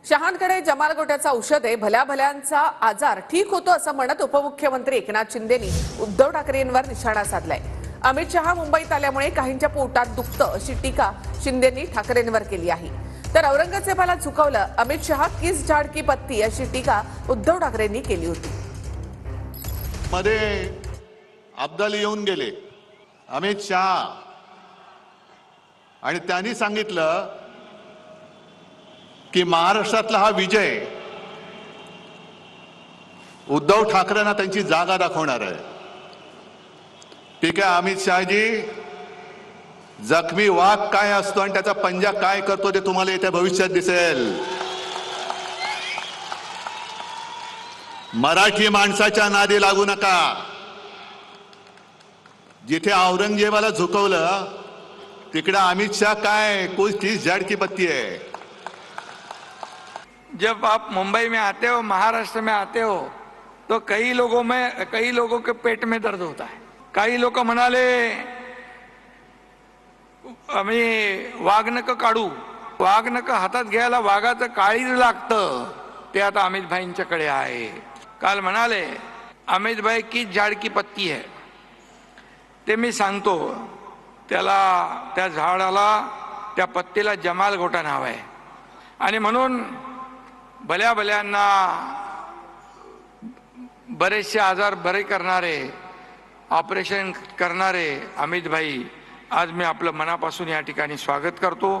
शहांकडे जमाल गोट्याचं औषध आहे, भल्या भल्यांचा आजार ठीक होतो असं म्हणत उपमुख्यमंत्री एकनाथ शिंदेनी उद्धव ठाकरेंवर निशाणा साधलाय। अमित शहा मुंबईत आल्यामुळे काहींच्या पोटात दुखतं अशी टीका शिंदेनी ठाकरेंवर केली आहे। तर औरंगजेबाला झुकवलं, अमित शहा किस झाड की पत्ती अशी टीका उद्धव ठाकरेंनी केली होती। मध्ये अब्दाली येऊन गेले अमित शहा आणि त्यांनी सांगितलं की महाराष्ट्रातला हा विजय उद्धव ठाकरेंना त्यांची जागा दाखवणार आहे। ठीक आहे अमित शहाजी, जखमी वाघ काय असतो आणि त्याचा पंजा काय करतो ते तुम्हाला येत्या भविष्यात दिसेल। मराठी माणसाच्या नादी लागू नका। जिथे औरंगजेबाला झुकवलं तिकडे अमित शाह काय कुछ 30 झाड़ की पत्ती है। जब आप मुंबई में आते हो, महाराष्ट्र में आते हो, तो कई लोगों के पेट में दर्द होता है। काही लोक म्हणाले आम्ही वाघनक काढू, वाघनक हातात घ्यायला वाघाचं काळीज लागतं, ते आता अमित भाईंच्याकडे आहे। काल म्हणाले अमित भाई की झाड की पत्ती है, ते मी सांगतो त्याला, त्या झाडाला, त्या पत्तीला जमाल गोटा नाव आहे। आणि म्हणून भल्या भल्यांना बरेचसे आजार बरे करणारे, ऑपरेशन करणारे अमित भाई, आज मी आपलं मनापासून या ठिकाणी स्वागत करतो।